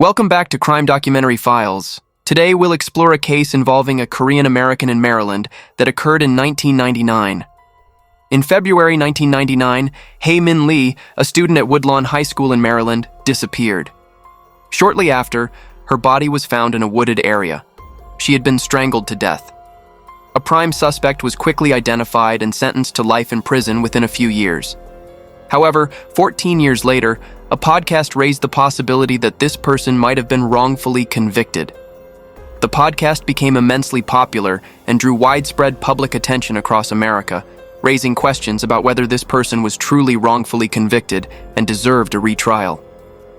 Welcome back to Crime Documentary Files. Today we'll explore a case involving a Korean American in Maryland that occurred in 1999. In February 1999, Hae Lee, a student at Woodlawn High School in Maryland, disappeared. Shortly after, her body was found in a wooded area. She had been strangled to death. A prime suspect was quickly identified and sentenced to life in prison within a few years. However, 14 years later, a podcast raised the possibility that this person might have been wrongfully convicted. The podcast became immensely popular and drew widespread public attention across America, raising questions about whether this person was truly wrongfully convicted and deserved a retrial.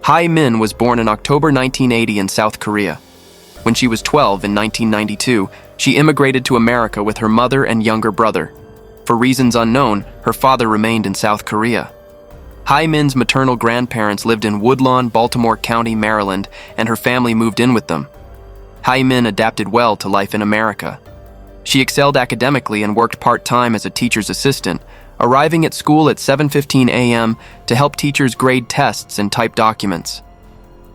Hae Lee was born in October 1980 in South Korea. When she was 12 in 1992, she immigrated to America with her mother and younger brother. For reasons unknown, her father remained in South Korea. Hae Lee's maternal grandparents lived in Woodlawn, Baltimore County, Maryland, and her family moved in with them. Hae Lee adapted well to life in America. She excelled academically and worked part-time as a teacher's assistant, arriving at school at 7:15 a.m. to help teachers grade tests and type documents.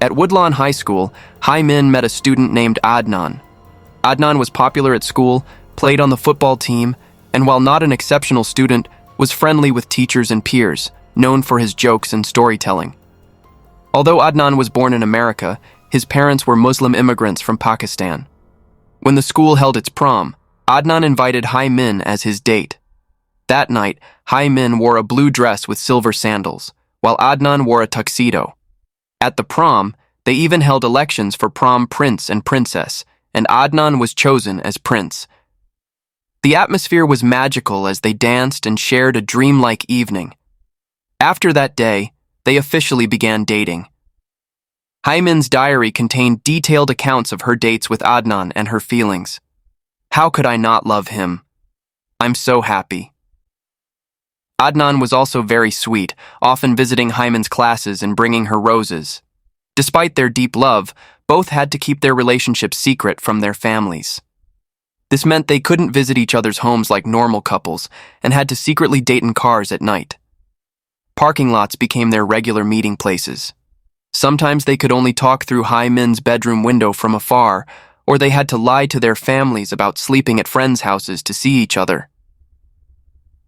At Woodlawn High School, Hae Lee met a student named Adnan. Adnan was popular at school, played on the football team, and while not an exceptional student, was friendly with teachers and peers, known for his jokes and storytelling. Although Adnan was born in America, his parents were Muslim immigrants from Pakistan. When the school held its prom, Adnan invited Hae Lee as his date. That night, Hae Lee wore a blue dress with silver sandals, while Adnan wore a tuxedo. At the prom, they even held elections for prom prince and princess, and Adnan was chosen as prince. The atmosphere was magical as they danced and shared a dreamlike evening. After that day, they officially began dating. Hae Lee's diary contained detailed accounts of her dates with Adnan and her feelings. "How could I not love him? I'm so happy." Adnan was also very sweet, often visiting Hae Lee's classes and bringing her roses. Despite their deep love, both had to keep their relationship secret from their families. This meant they couldn't visit each other's homes like normal couples and had to secretly date in cars at night. Parking lots became their regular meeting places. Sometimes they could only talk through Hae Lee's bedroom window from afar, or they had to lie to their families about sleeping at friends' houses to see each other.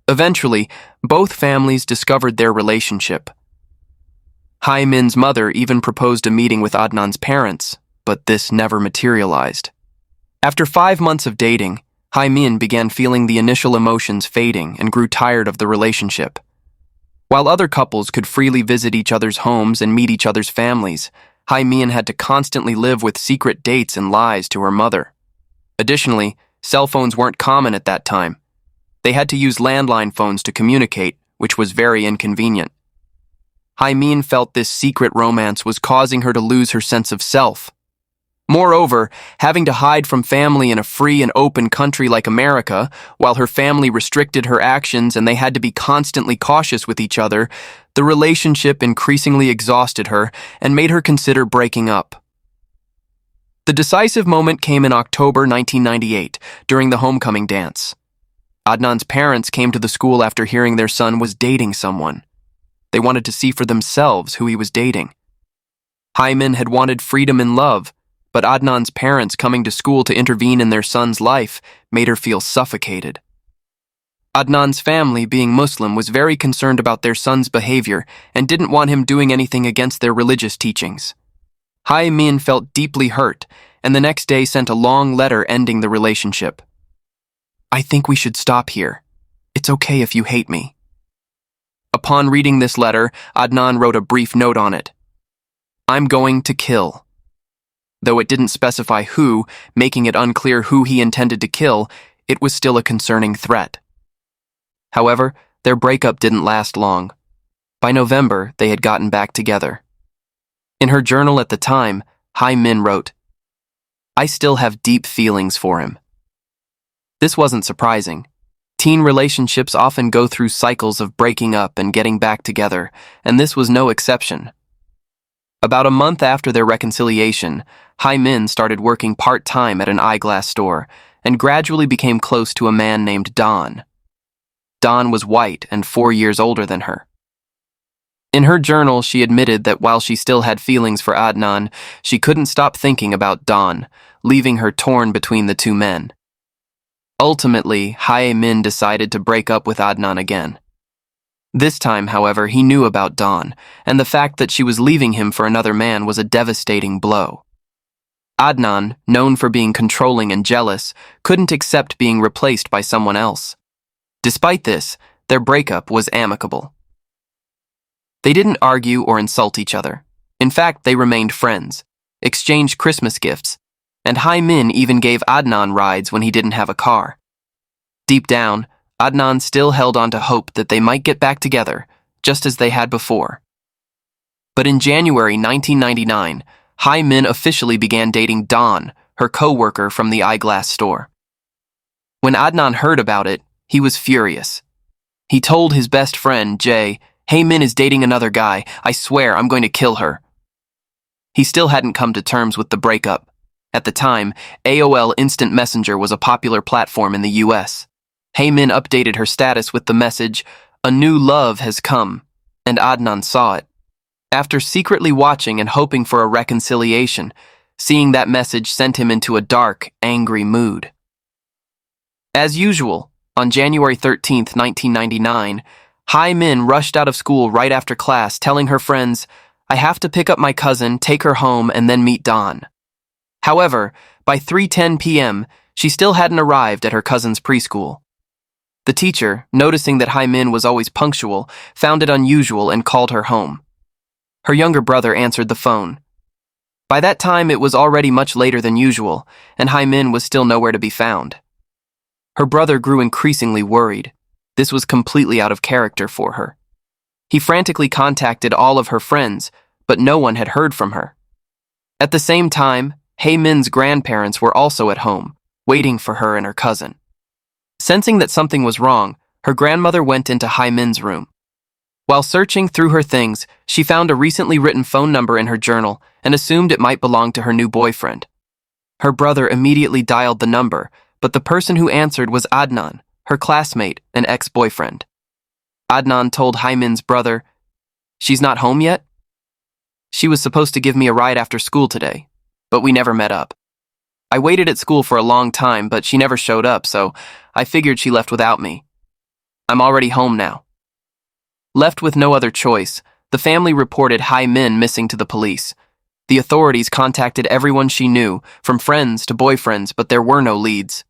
Eventually, both families discovered their relationship. Hae Lee's mother even proposed a meeting with Adnan's parents, but this never materialized. After 5 months of dating, Hae Lee began feeling the initial emotions fading and grew tired of the relationship. While other couples could freely visit each other's homes and meet each other's families, Hae Lee had to constantly live with secret dates and lies to her mother. Additionally, cell phones weren't common at that time. They had to use landline phones to communicate, which was very inconvenient. Hae Lee felt this secret romance was causing her to lose her sense of self. Moreover, having to hide from family in a free and open country like America, while her family restricted her actions and they had to be constantly cautious with each other, the relationship increasingly exhausted her and made her consider breaking up. The decisive moment came in October 1998, during the homecoming dance. Adnan's parents came to the school after hearing their son was dating someone. They wanted to see for themselves who he was dating. Hae Lee had wanted freedom and love, but Adnan's parents coming to school to intervene in their son's life made her feel suffocated. Adnan's family, being Muslim, was very concerned about their son's behavior and didn't want him doing anything against their religious teachings. Hae Lee felt deeply hurt, and the next day sent a long letter ending the relationship. "I think we should stop here. It's okay if you hate me." Upon reading this letter, Adnan wrote a brief note on it. "I'm going to kill." Though it didn't specify who, making it unclear who he intended to kill, it was still a concerning threat. However, their breakup didn't last long. By November, they had gotten back together. In her journal at the time, Hae Lee wrote, "I still have deep feelings for him." This wasn't surprising. Teen relationships often go through cycles of breaking up and getting back together, and this was no exception. About a month after their reconciliation, Hae Lee started working part-time at an eyeglass store and gradually became close to a man named Don. Don was white and 4 years older than her. In her journal, she admitted that while she still had feelings for Adnan, she couldn't stop thinking about Don, leaving her torn between the two men. Ultimately, Hae Min decided to break up with Adnan again. This time, however, he knew about Don, and the fact that she was leaving him for another man was a devastating blow. Adnan, known for being controlling and jealous, couldn't accept being replaced by someone else. Despite this, their breakup was amicable. They didn't argue or insult each other. In fact, they remained friends, exchanged Christmas gifts, and Hae Min even gave Adnan rides when he didn't have a car. Deep down, Adnan still held on to hope that they might get back together, just as they had before. But in January 1999, Hae Min officially began dating Don, her co-worker from the eyeglass store. When Adnan heard about it, he was furious. He told his best friend, Jay, "Hae Min is dating another guy. I swear I'm going to kill her." He still hadn't come to terms with the breakup. At the time, AOL Instant Messenger was a popular platform in the US. Hae Min updated her status with the message, "A new love has come," and Adnan saw it. After secretly watching and hoping for a reconciliation, seeing that message sent him into a dark, angry mood. As usual, on January 13, 1999, Hae Min rushed out of school right after class, telling her friends, "I have to pick up my cousin, take her home, and then meet Don." However, by 3:10 p.m., she still hadn't arrived at her cousin's preschool. The teacher, noticing that Hae Min was always punctual, found it unusual and called her home. Her younger brother answered the phone. By that time, it was already much later than usual, and Hae Min was still nowhere to be found. Her brother grew increasingly worried. This was completely out of character for her. He frantically contacted all of her friends, but no one had heard from her. At the same time, Hae Min's grandparents were also at home, waiting for her and her cousin. Sensing that something was wrong, her grandmother went into Hae Min's room. While searching through her things, she found a recently written phone number in her journal and assumed it might belong to her new boyfriend. Her brother immediately dialed the number, but the person who answered was Adnan, her classmate and ex-boyfriend. Adnan told Hae Min's brother, "She's not home yet? She was supposed to give me a ride after school today, but we never met up. I waited at school for a long time, but she never showed up, so I figured she left without me. I'm already home now." Left with no other choice, the family reported Hae Min missing to the police. The authorities contacted everyone she knew, from friends to boyfriends, but there were no leads.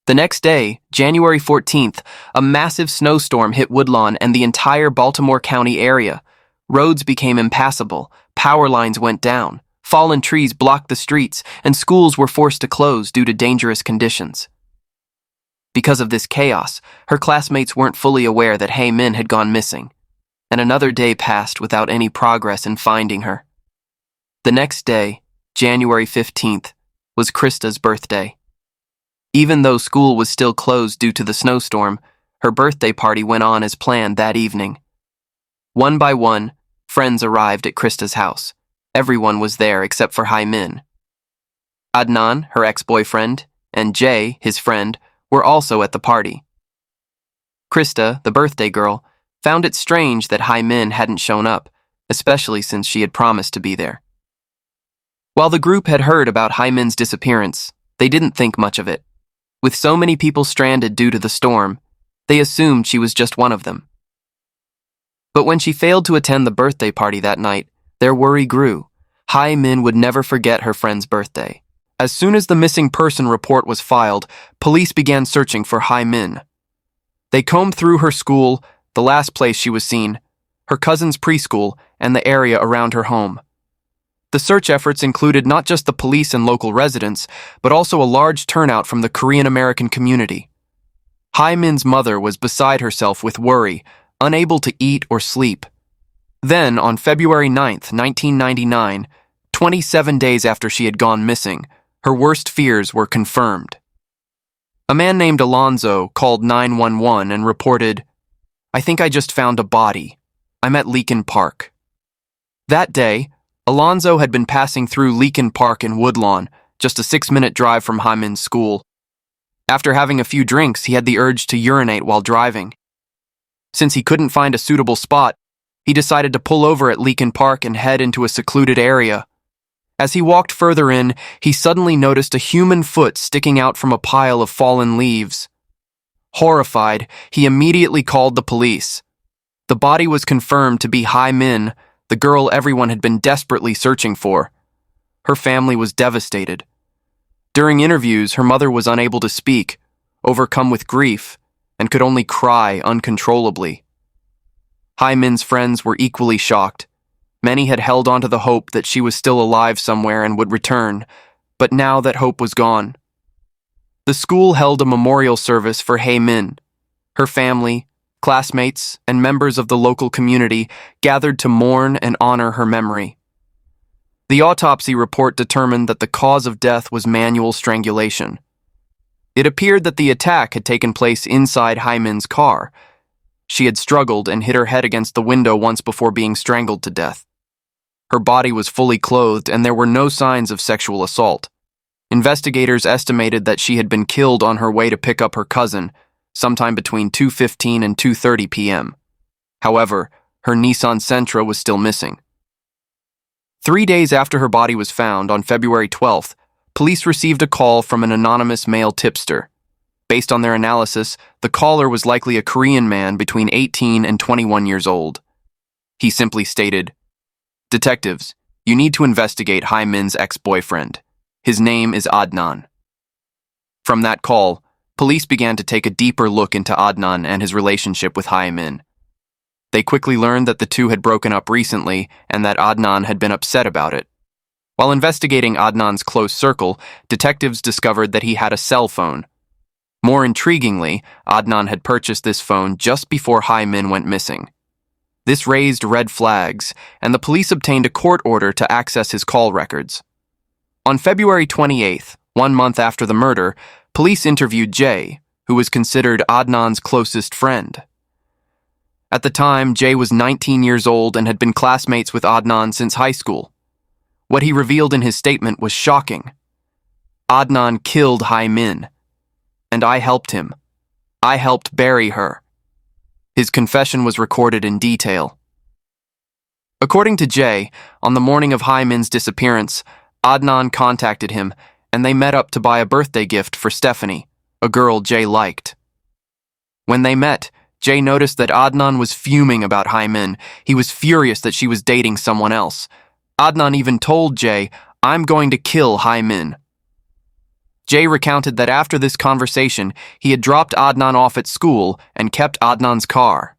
The next day, January 14th, a massive snowstorm hit Woodlawn and the entire Baltimore County area. Roads became impassable, power lines went down, fallen trees blocked the streets, and schools were forced to close due to dangerous conditions. Because of this chaos, her classmates weren't fully aware that Hae Min had gone missing, and another day passed without any progress in finding her. The next day, January 15th, was Krista's birthday. Even though school was still closed due to the snowstorm, her birthday party went on as planned that evening. One by one, friends arrived at Krista's house. Everyone was there except for Hae Min. Adnan, her ex-boyfriend, and Jay, his friend, were also at the party. Krista, the birthday girl, found it strange that Hae Min hadn't shown up, especially since she had promised to be there. While the group had heard about Hae Min's disappearance, they didn't think much of it. With so many people stranded due to the storm, they assumed she was just one of them. But when she failed to attend the birthday party that night, their worry grew. Hae Min would never forget her friend's birthday. As soon as the missing person report was filed, police began searching for Hae Min. They combed through her school, the last place she was seen, her cousin's preschool, and the area around her home. The search efforts included not just the police and local residents, but also a large turnout from the Korean American community. Hae Min's mother was beside herself with worry, unable to eat or sleep. Then, on February 9th, 1999, 27 days after she had gone missing, her worst fears were confirmed. A man named Alonzo called 911 and reported, "I think I just found a body. I'm at Leakin Park." That day, Alonzo had been passing through Leakin Park in Woodlawn, just a 6-minute drive from Hae Min's school. After having a few drinks, he had the urge to urinate while driving. Since he couldn't find a suitable spot, he decided to pull over at Leakin Park and head into a secluded area. As he walked further in, he suddenly noticed a human foot sticking out from a pile of fallen leaves. Horrified, he immediately called the police. The body was confirmed to be Hae Min, the girl everyone had been desperately searching for. Her family was devastated. During interviews, her mother was unable to speak, overcome with grief, and could only cry uncontrollably. Hae Min's friends were equally shocked. Many had held on to the hope that she was still alive somewhere and would return, but now that hope was gone. The school held a memorial service for Hae Min. Her family, classmates, and members of the local community gathered to mourn and honor her memory. The autopsy report determined that the cause of death was manual strangulation. It appeared that the attack had taken place inside Hae Min's car. She had struggled and hit her head against the window once before being strangled to death. Her body was fully clothed and there were no signs of sexual assault. Investigators estimated that she had been killed on her way to pick up her cousin, sometime between 2:15 and 2:30 p.m. However, her Nissan Sentra was still missing. 3 days after her body was found, on February 12th, police received a call from an anonymous male tipster. Based on their analysis, the caller was likely a Korean man between 18 and 21 years old. He simply stated, "Detectives, you need to investigate Hae Min's ex-boyfriend. His name is Adnan." From that call, police began to take a deeper look into Adnan and his relationship with Hae Min. They quickly learned that the two had broken up recently and that Adnan had been upset about it. While investigating Adnan's close circle, detectives discovered that he had a cell phone. More intriguingly, Adnan had purchased this phone just before Hae Min went missing. This raised red flags, and the police obtained a court order to access his call records. On February 28th, 1 month after the murder, police interviewed Jay, who was considered Adnan's closest friend. At the time, Jay was 19 years old and had been classmates with Adnan since high school. What he revealed in his statement was shocking. Adnan killed Hae Min, and I helped him. I helped bury her. His confession was recorded in detail. According to Jay, on the morning of Hae Min's disappearance, Adnan contacted him, and they met up to buy a birthday gift for Stephanie, a girl Jay liked. When they met, Jay noticed that Adnan was fuming about Hae Min. He was furious that she was dating someone else. Adnan even told Jay, "I'm going to kill Hae Min." Jay recounted that after this conversation, he had dropped Adnan off at school and kept Adnan's car.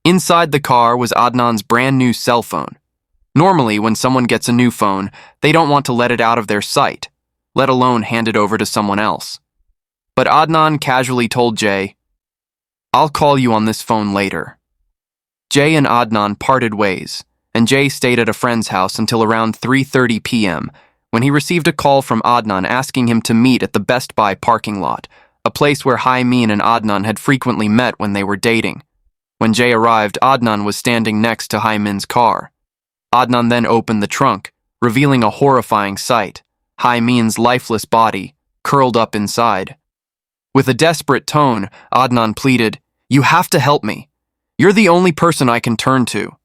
Inside the car was Adnan's brand new cell phone. Normally, when someone gets a new phone, they don't want to let it out of their sight, let alone hand it over to someone else. But Adnan casually told Jay, "I'll call you on this phone later." Jay and Adnan parted ways, and Jay stayed at a friend's house until around 3:30 p.m., when he received a call from Adnan asking him to meet at the Best Buy parking lot, a place where Hae Min and Adnan had frequently met when they were dating. When Jay arrived, Adnan was standing next to Hae Min's car. Adnan then opened the trunk, revealing a horrifying sight: Hae Min's lifeless body, curled up inside. With a desperate tone, Adnan pleaded, "You have to help me. You're the only person I can turn to."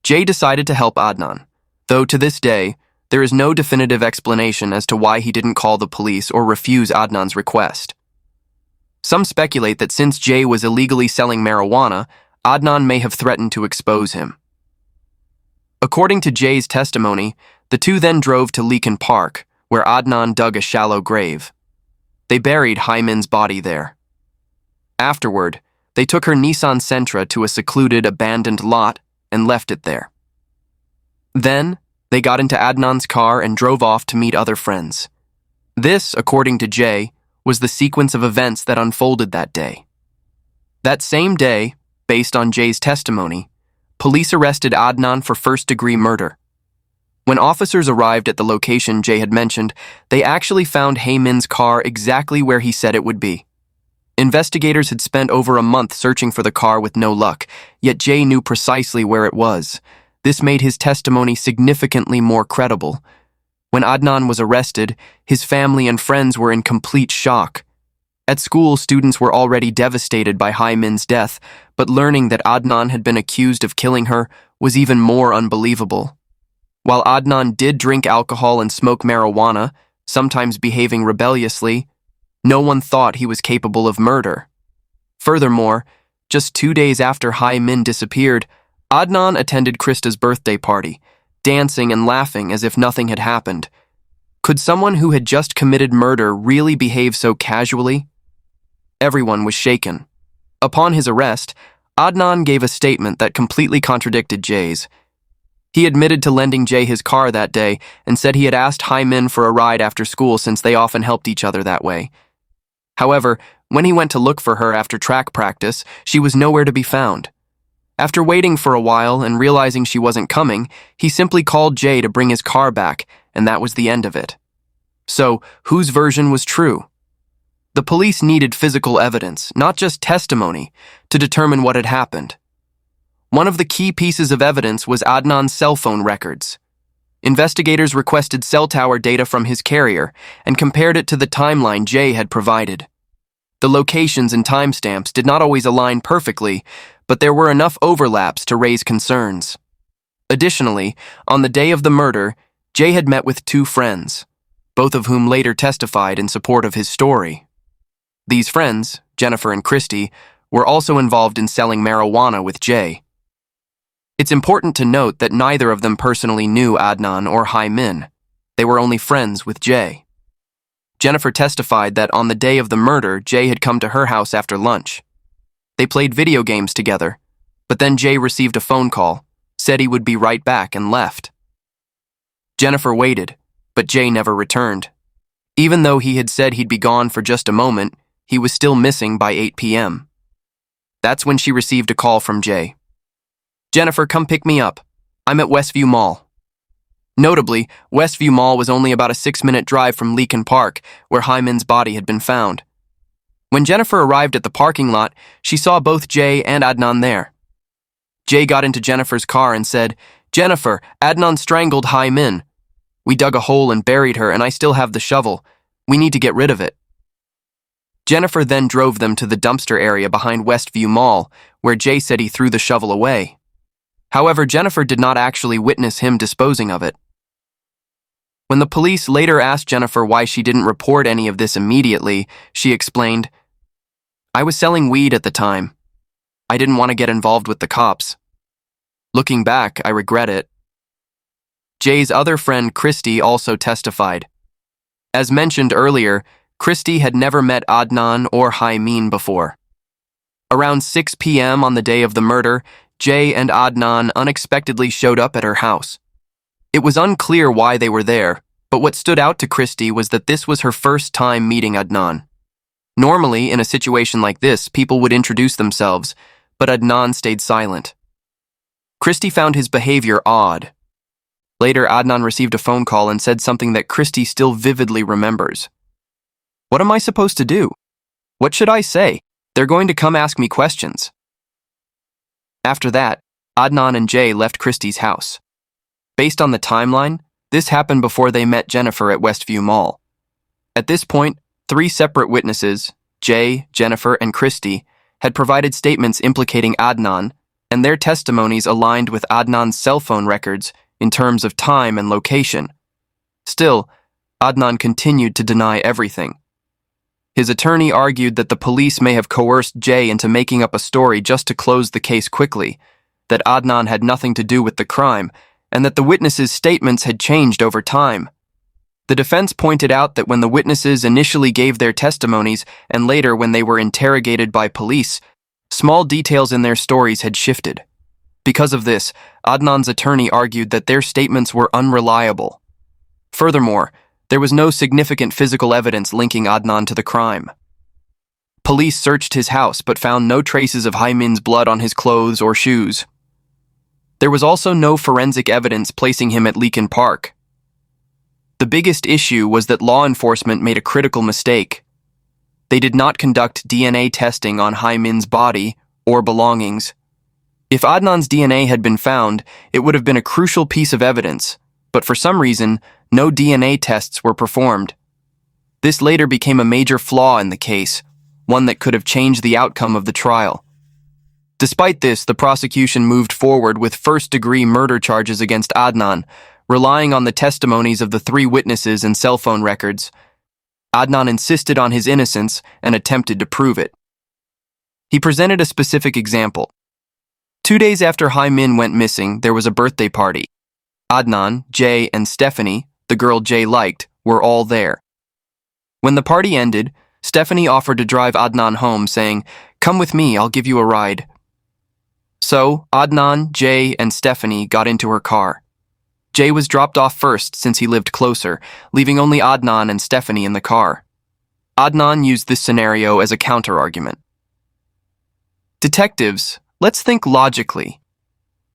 Jay decided to help Adnan, though to this day, there is no definitive explanation as to why he didn't call the police or refuse Adnan's request. Some speculate that since Jay was illegally selling marijuana, Adnan may have threatened to expose him. According to Jay's testimony, the two then drove to Leakin Park, where Adnan dug a shallow grave. They buried Hae Min's body there. Afterward, they took her Nissan Sentra to a secluded, abandoned lot and left it there. Then, they got into Adnan's car and drove off to meet other friends. This, according to Jay, was the sequence of events that unfolded that day. That same day, based on Jay's testimony, police arrested Adnan for first-degree murder. When officers arrived at the location Jay had mentioned, they actually found Hae Min's car exactly where he said it would be. Investigators had spent over a month searching for the car with no luck, yet Jay knew precisely where it was. This made his testimony significantly more credible. When Adnan was arrested, his family and friends were in complete shock. At school, students were already devastated by Hae Min's death, but learning that Adnan had been accused of killing her was even more unbelievable. While Adnan did drink alcohol and smoke marijuana, sometimes behaving rebelliously, no one thought he was capable of murder. Furthermore, just 2 days after Hae Min disappeared, Adnan attended Krista's birthday party, dancing and laughing as if nothing had happened. Could someone who had just committed murder really behave so casually? Everyone was shaken. Upon his arrest, Adnan gave a statement that completely contradicted Jay's. He admitted to lending Jay his car that day and said he had asked Hae Min for a ride after school since they often helped each other that way. However, when he went to look for her after track practice, she was nowhere to be found. After waiting for a while and realizing she wasn't coming, he simply called Jay to bring his car back, and that was the end of it. So, whose version was true? The police needed physical evidence, not just testimony, to determine what had happened. One of the key pieces of evidence was Adnan's cell phone records. Investigators requested cell tower data from his carrier and compared it to the timeline Jay had provided. The locations and timestamps did not always align perfectly, but there were enough overlaps to raise concerns. Additionally, on the day of the murder, Jay had met with 2 friends, both of whom later testified in support of his story. These friends, Jennifer and Christy, were also involved in selling marijuana with Jay. It's important to note that neither of them personally knew Adnan or Hae Min. They were only friends with Jay. Jennifer testified that on the day of the murder, Jay had come to her house after lunch. They played video games together, but then Jay received a phone call, said he would be right back, and left. Jennifer waited, but Jay never returned. Even though he had said he'd be gone for just a moment, he was still missing by 8 p.m. That's when she received a call from Jay. "Jennifer, come pick me up. I'm at Westview Mall." Notably, Westview Mall was only about a 6-minute drive from Leakin Park, where Hae Min's body had been found. When Jennifer arrived at the parking lot, she saw both Jay and Adnan there. Jay got into Jennifer's car and said, "Jennifer, Adnan strangled Hae Min. We dug a hole and buried her, and I still have the shovel. We need to get rid of it." Jennifer then drove them to the dumpster area behind Westview Mall, where Jay said he threw the shovel away. However, Jennifer did not actually witness him disposing of it. When the police later asked Jennifer why she didn't report any of this immediately, she explained, "I was selling weed at the time. I didn't want to get involved with the cops. Looking back, I regret it." Jay's other friend, Christy, also testified. As mentioned earlier, Christy had never met Adnan or Hae Min before. Around 6 p.m. on the day of the murder, Jay and Adnan unexpectedly showed up at her house. It was unclear why they were there, but what stood out to Christy was that this was her first time meeting Adnan. Normally, in a situation like this, people would introduce themselves, but Adnan stayed silent. Christy found his behavior odd. Later, Adnan received a phone call and said something that Christy still vividly remembers. "What am I supposed to do? What should I say? They're going to come ask me questions." After that, Adnan and Jay left Christy's house. Based on the timeline, this happened before they met Jennifer at Westview Mall. At this point, 3 separate witnesses, Jay, Jennifer, and Christy, had provided statements implicating Adnan, and their testimonies aligned with Adnan's cell phone records in terms of time and location. Still, Adnan continued to deny everything. His attorney argued that the police may have coerced Jay into making up a story just to close the case quickly, that Adnan had nothing to do with the crime, and that the witnesses' statements had changed over time. The defense pointed out that when the witnesses initially gave their testimonies and later when they were interrogated by police, small details in their stories had shifted. Because of this, Adnan's attorney argued that their statements were unreliable. Furthermore, there was no significant physical evidence linking Adnan to the crime. Police searched his house but found no traces of Hae Min's blood on his clothes or shoes. There was also no forensic evidence placing him at Leakin Park. The biggest issue was that law enforcement made a critical mistake. They did not conduct DNA testing on Hae Min's body or belongings. If Adnan's DNA had been found, it would have been a crucial piece of evidence, but for some reason, no DNA tests were performed. This later became a major flaw in the case, one that could have changed the outcome of the trial. Despite this, the prosecution moved forward with first-degree murder charges against Adnan, relying on the testimonies of the 3 witnesses and cell phone records. Adnan insisted on his innocence and attempted to prove it. He presented a specific example. 2 days after Hae Min went missing, there was a birthday party. Adnan, Jay, and Stephanie, the girl Jay liked, were all there. When the party ended, Stephanie offered to drive Adnan home, saying, "Come with me, I'll give you a ride." So, Adnan, Jay, and Stephanie got into her car. Jay was dropped off first since he lived closer, leaving only Adnan and Stephanie in the car. Adnan used this scenario as a counter-argument. Detectives, let's think logically.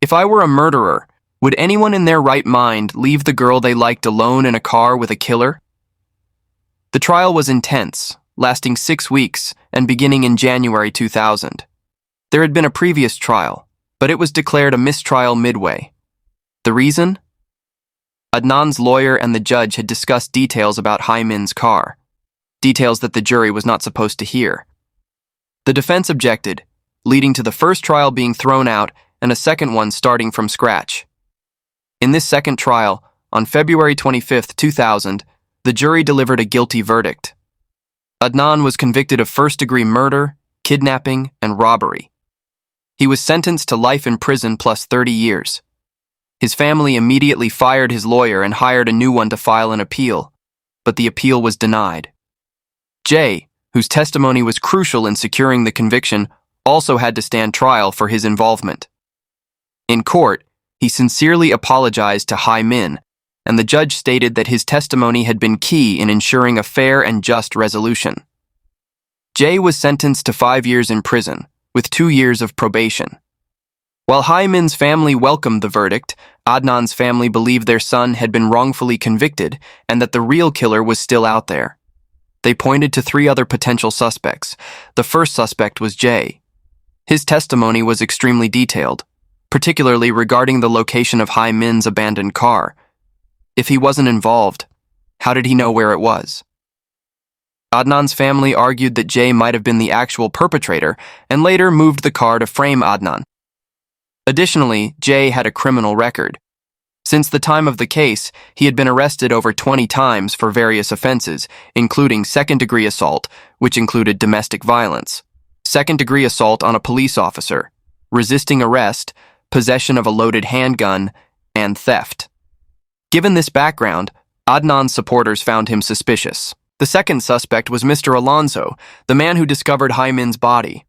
If I were a murderer, would anyone in their right mind leave the girl they liked alone in a car with a killer? The trial was intense, lasting 6 weeks and beginning in January 2000. There had been a previous trial, but it was declared a mistrial midway. The reason? Adnan's lawyer and the judge had discussed details about Hae Min's car, details that the jury was not supposed to hear. The defense objected, leading to the first trial being thrown out and a second one starting from scratch. In this second trial, on February 25, 2000, the jury delivered a guilty verdict. Adnan was convicted of first-degree murder, kidnapping, and robbery. He was sentenced to life in prison plus 30 years. His family immediately fired his lawyer and hired a new one to file an appeal, but the appeal was denied. Jay, whose testimony was crucial in securing the conviction, also had to stand trial for his involvement. In court, he sincerely apologized to Hae Min, and the judge stated that his testimony had been key in ensuring a fair and just resolution. Jay was sentenced to 5 years in prison, with 2 years of probation. While Hae Min's family welcomed the verdict, Adnan's family believed their son had been wrongfully convicted and that the real killer was still out there. They pointed to 3 other potential suspects. The first suspect was Jay. His testimony was extremely detailed, particularly regarding the location of Hae Min's abandoned car. If he wasn't involved, how did he know where it was? Adnan's family argued that Jay might have been the actual perpetrator and later moved the car to frame Adnan. Additionally, Jay had a criminal record. Since the time of the case, he had been arrested over 20 times for various offenses, including second-degree assault, which included domestic violence, second-degree assault on a police officer, resisting arrest, possession of a loaded handgun, and theft. Given this background, Adnan's supporters found him suspicious. The second suspect was Mr. Alonso, the man who discovered Hae Min's body.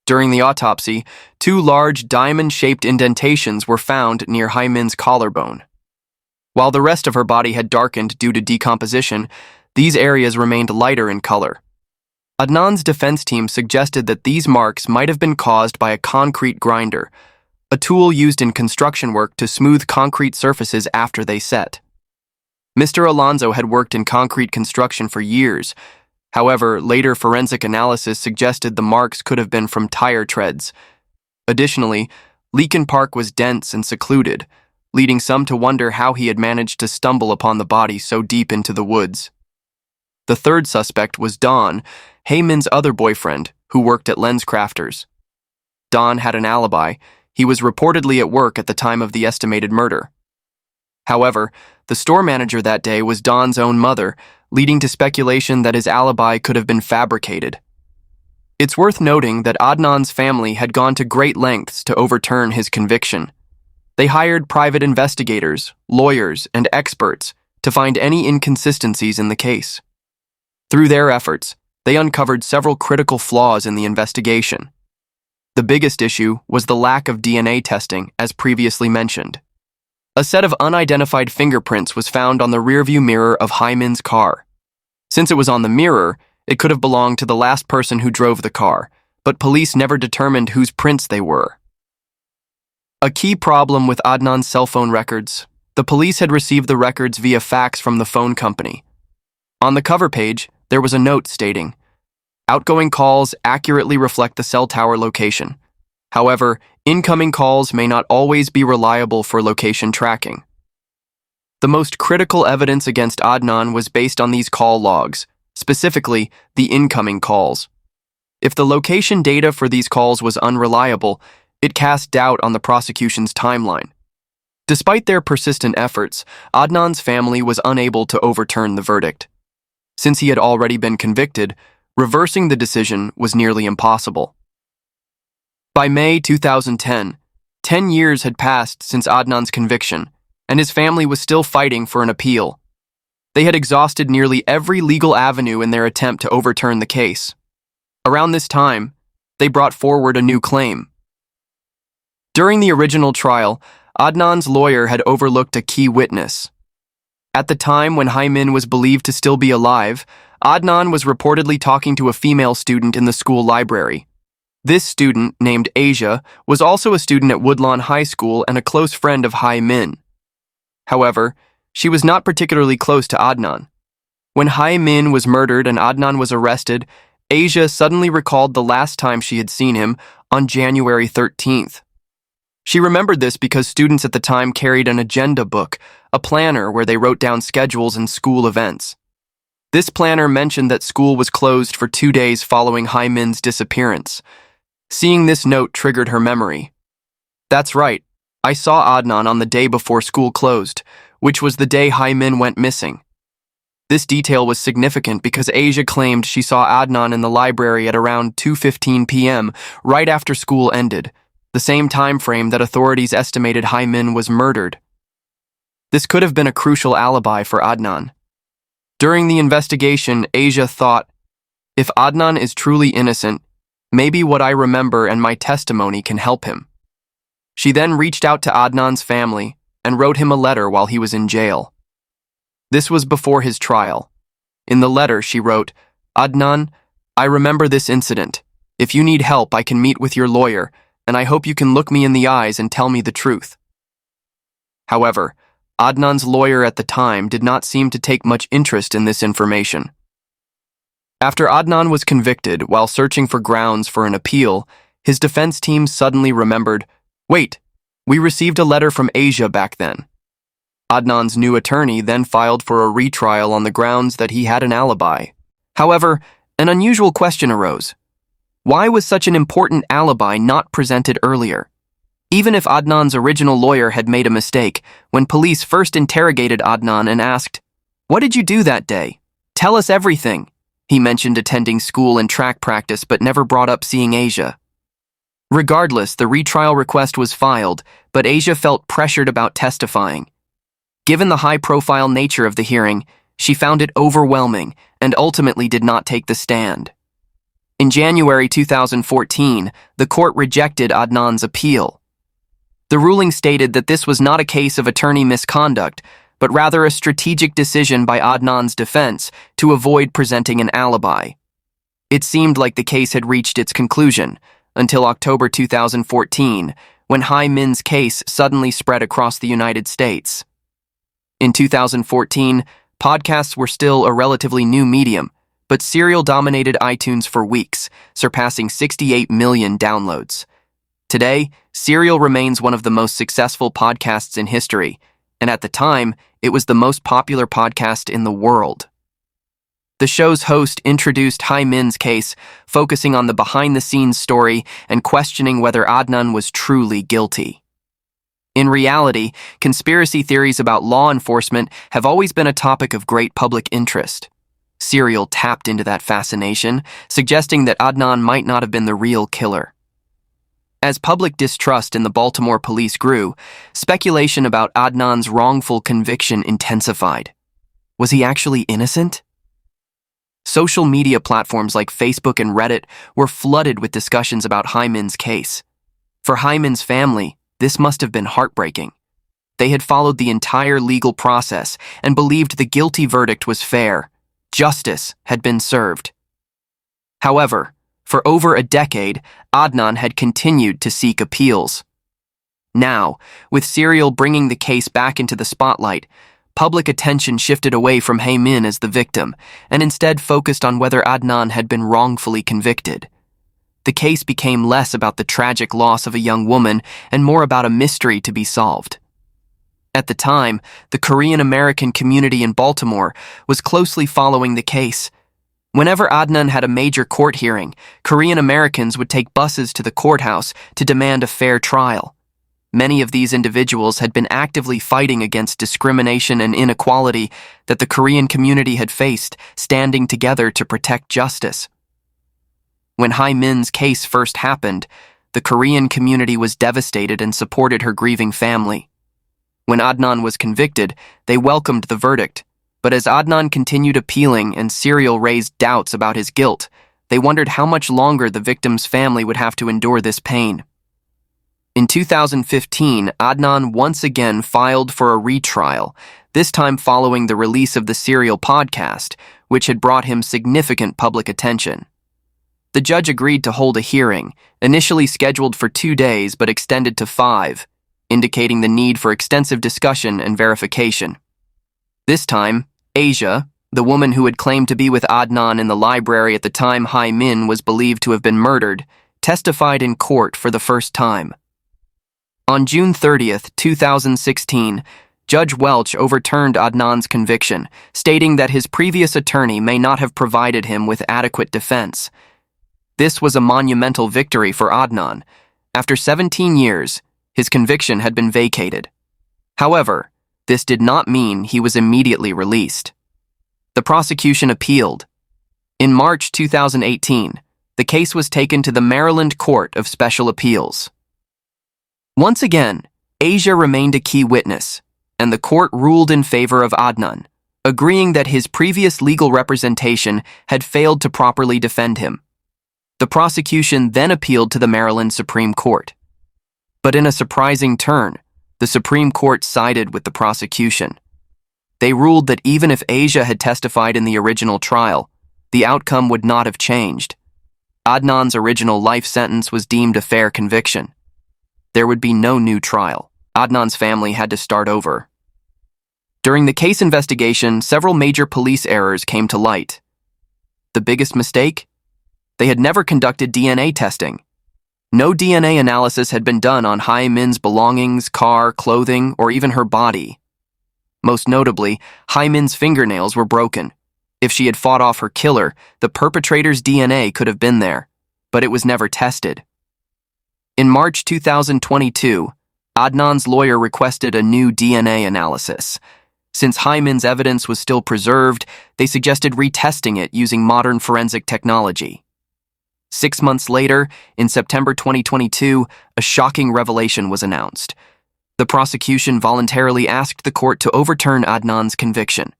During the autopsy, 2 large diamond-shaped indentations were found near Hae Min's collarbone. While the rest of her body had darkened due to decomposition, these areas remained lighter in color. Adnan's defense team suggested that these marks might have been caused by a concrete grinder, a tool used in construction work to smooth concrete surfaces after they set. Mr. Alonso had worked in concrete construction for years. However, later forensic analysis suggested the marks could have been from tire treads. Additionally, Leakin Park was dense and secluded, leading some to wonder how he had managed to stumble upon the body so deep into the woods. The third suspect was Don, Hae Min's other boyfriend, who worked at LensCrafters. Don had an alibi. He was reportedly at work at the time of the estimated murder. However, the store manager that day was Don's own mother, leading to speculation that his alibi could have been fabricated. It's worth noting that Adnan's family had gone to great lengths to overturn his conviction. They hired private investigators, lawyers, and experts to find any inconsistencies in the case. Through their efforts, they uncovered several critical flaws in the investigation. The biggest issue was the lack of DNA testing, as previously mentioned. A set of unidentified fingerprints was found on the rearview mirror of Hae Min's car. Since it was on the mirror, it could have belonged to the last person who drove the car, but police never determined whose prints they were. A key problem with Adnan's cell phone records: the police had received the records via fax from the phone company. On the cover page, there was a note stating, "Outgoing calls accurately reflect the cell tower location. However, incoming calls may not always be reliable for location tracking." The most critical evidence against Adnan was based on these call logs, specifically the incoming calls. If the location data for these calls was unreliable, it cast doubt on the prosecution's timeline. Despite their persistent efforts, Adnan's family was unable to overturn the verdict. Since he had already been convicted, reversing the decision was nearly impossible. By May 2010, 10 years had passed since Adnan's conviction, and his family was still fighting for an appeal. They had exhausted nearly every legal avenue in their attempt to overturn the case. Around this time, they brought forward a new claim. During the original trial, Adnan's lawyer had overlooked a key witness. At the time when Hae Min was believed to still be alive, Adnan was reportedly talking to a female student in the school library. This student, named Asia, was also a student at Woodlawn High School and a close friend of Hae Min. However, she was not particularly close to Adnan. When Hae Min was murdered and Adnan was arrested, Asia suddenly recalled the last time she had seen him on January 13th. She remembered this because students at the time carried an agenda book, a planner where they wrote down schedules and school events. This planner mentioned that school was closed for 2 days following Hae Min's disappearance. Seeing this note triggered her memory. That's right, I saw Adnan on the day before school closed, which was the day Hae Min went missing. This detail was significant because Asia claimed she saw Adnan in the library at around 2:15 p.m., right after school ended, the same time frame that authorities estimated Hae Min was murdered. This could have been a crucial alibi for Adnan. During the investigation, Asia thought, if Adnan is truly innocent, maybe what I remember and my testimony can help him. She then reached out to Adnan's family and wrote him a letter while he was in jail. This was before his trial. In the letter, she wrote, Adnan, I remember this incident. If you need help, I can meet with your lawyer, and I hope you can look me in the eyes and tell me the truth. However, Adnan's lawyer at the time did not seem to take much interest in this information. After Adnan was convicted while searching for grounds for an appeal, his defense team suddenly remembered, wait, we received a letter from Asia back then. Adnan's new attorney then filed for a retrial on the grounds that he had an alibi. However, an unusual question arose. Why was such an important alibi not presented earlier? Even if Adnan's original lawyer had made a mistake, when police first interrogated Adnan and asked, what did you do that day? Tell us everything. He mentioned attending school and track practice but never brought up seeing Asia. Regardless, the retrial request was filed, but Asia felt pressured about testifying. Given the high-profile nature of the hearing, she found it overwhelming and ultimately did not take the stand. In January 2014, the court rejected Adnan's appeal. The ruling stated that this was not a case of attorney misconduct, but rather a strategic decision by Adnan's defense to avoid presenting an alibi. It seemed like the case had reached its conclusion, until October 2014, when Hae Min's case suddenly spread across the United States. In 2014, podcasts were still a relatively new medium, but Serial dominated iTunes for weeks, surpassing 68 million downloads. Today, Serial remains one of the most successful podcasts in history, and at the time, it was the most popular podcast in the world. The show's host introduced Hae Min's case, focusing on the behind-the-scenes story and questioning whether Adnan was truly guilty. In reality, conspiracy theories about law enforcement have always been a topic of great public interest. Serial tapped into that fascination, suggesting that Adnan might not have been the real killer. As public distrust in the Baltimore police grew, speculation about Adnan's wrongful conviction intensified. Was he actually innocent? Social media platforms like Facebook and Reddit were flooded with discussions about Hae Min's case. For Hae Min's family, this must have been heartbreaking. They had followed the entire legal process and believed the guilty verdict was fair. Justice had been served. However, for over a decade, Adnan had continued to seek appeals. Now, with Serial bringing the case back into the spotlight, public attention shifted away from Hae Min as the victim and instead focused on whether Adnan had been wrongfully convicted. The case became less about the tragic loss of a young woman and more about a mystery to be solved. At the time, the Korean American community in Baltimore was closely following the case. Whenever Adnan had a major court hearing, Korean Americans would take buses to the courthouse to demand a fair trial. Many of these individuals had been actively fighting against discrimination and inequality that the Korean community had faced, standing together to protect justice. When Hae Min's case first happened, the Korean community was devastated and supported her grieving family. When Adnan was convicted, they welcomed the verdict, but as Adnan continued appealing and Serial raised doubts about his guilt, they wondered how much longer the victim's family would have to endure this pain. In 2015, Adnan once again filed for a retrial, this time following the release of the Serial podcast, which had brought him significant public attention. The judge agreed to hold a hearing, initially scheduled for 2 days but extended to 5, indicating the need for extensive discussion and verification. This time, Asia, the woman who had claimed to be with Adnan in the library at the time Hae Min was believed to have been murdered, testified in court for the first time. On June 30th, 2016, Judge Welch overturned Adnan's conviction, stating that his previous attorney may not have provided him with adequate defense. This was a monumental victory for Adnan. After 17 years, his conviction had been vacated. However, this did not mean he was immediately released. The prosecution appealed. In March 2018, the case was taken to the Maryland Court of Special Appeals. Once again, Asia remained a key witness, and the court ruled in favor of Adnan, agreeing that his previous legal representation had failed to properly defend him. The prosecution then appealed to the Maryland Supreme Court. But in a surprising turn, the Supreme Court sided with the prosecution. They ruled that even if Asia had testified in the original trial, the outcome would not have changed. Adnan's original life sentence was deemed a fair conviction. There would be no new trial. Adnan's family had to start over. During the case investigation, several major police errors came to light. The biggest mistake? They had never conducted DNA testing. No DNA analysis had been done on Hae Min's belongings, car, clothing, or even her body. Most notably, Hae Min's fingernails were broken. If she had fought off her killer, the perpetrator's DNA could have been there, but it was never tested. In March 2022, Adnan's lawyer requested a new DNA analysis. Since Hae Min's evidence was still preserved, they suggested retesting it using modern forensic technology. 6 months later, in September 2022, a shocking revelation was announced. The prosecution voluntarily asked the court to overturn Adnan's conviction.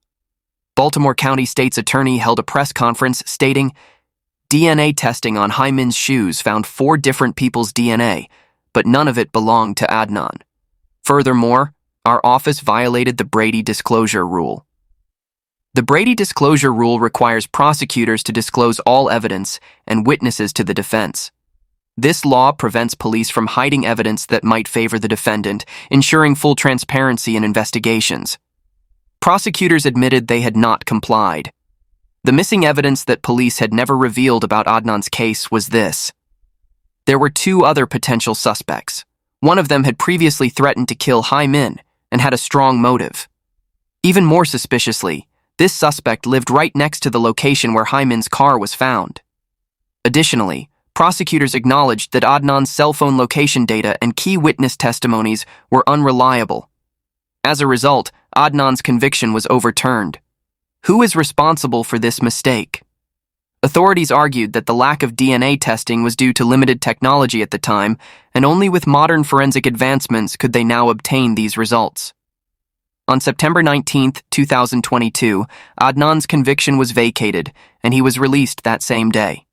Baltimore County State's attorney held a press conference stating, DNA testing on Hae Min's shoes found 4 different people's DNA, but none of it belonged to Adnan. Furthermore, our office violated the Brady disclosure rule. The Brady disclosure rule requires prosecutors to disclose all evidence and witnesses to the defense. This law prevents police from hiding evidence that might favor the defendant, ensuring full transparency in investigations. Prosecutors admitted they had not complied. The missing evidence that police had never revealed about Adnan's case was this. There were 2 other potential suspects. One of them had previously threatened to kill Hae Min and had a strong motive. Even more suspiciously, this suspect lived right next to the location where Hae Min's car was found. Additionally, prosecutors acknowledged that Adnan's cell phone location data and key witness testimonies were unreliable. As a result, Adnan's conviction was overturned. Who is responsible for this mistake? Authorities argued that the lack of DNA testing was due to limited technology at the time, and only with modern forensic advancements could they now obtain these results. On September 19, 2022, Adnan's conviction was vacated, and he was released that same day.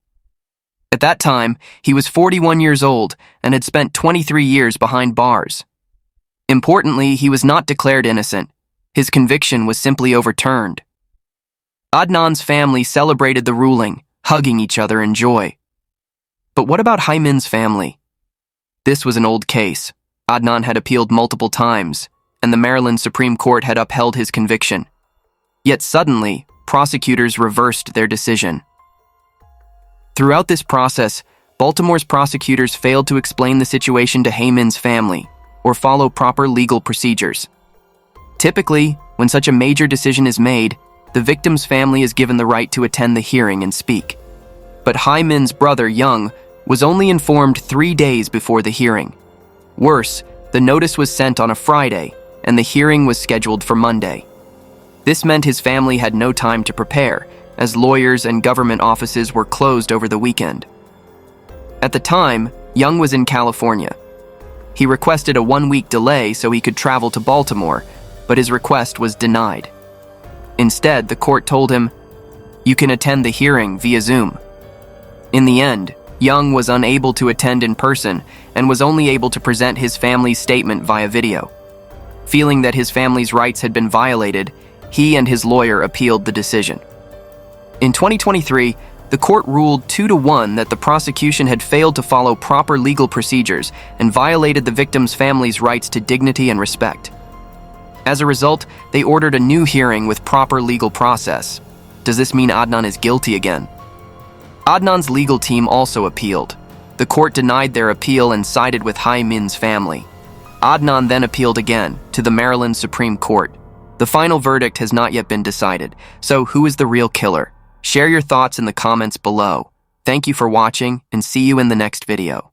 At that time, he was 41 years old and had spent 23 years behind bars. Importantly, he was not declared innocent. His conviction was simply overturned. Adnan's family celebrated the ruling, hugging each other in joy. But what about Hae Min's family? This was an old case. Adnan had appealed multiple times, and the Maryland Supreme Court had upheld his conviction. Yet suddenly, prosecutors reversed their decision. Throughout this process, Baltimore's prosecutors failed to explain the situation to Hae Min's family or follow proper legal procedures. Typically, when such a major decision is made, the victim's family is given the right to attend the hearing and speak. But Hae Min's brother, Young, was only informed 3 days before the hearing. Worse, the notice was sent on a Friday, and the hearing was scheduled for Monday. This meant his family had no time to prepare, as lawyers and government offices were closed over the weekend. At the time, Young was in California. He requested a 1-week delay so he could travel to Baltimore, but his request was denied. Instead, the court told him, "You can attend the hearing via Zoom." In the end, Young was unable to attend in person and was only able to present his family's statement via video. Feeling that his family's rights had been violated, he and his lawyer appealed the decision. In 2023, the court ruled 2-1 that the prosecution had failed to follow proper legal procedures and violated the victim's family's rights to dignity and respect. As a result, they ordered a new hearing with proper legal process. Does this mean Adnan is guilty again? Adnan's legal team also appealed. The court denied their appeal and sided with Hae Min's family. Adnan then appealed again to the Maryland Supreme Court. The final verdict has not yet been decided, so who is the real killer? Share your thoughts in the comments below. Thank you for watching, and see you in the next video.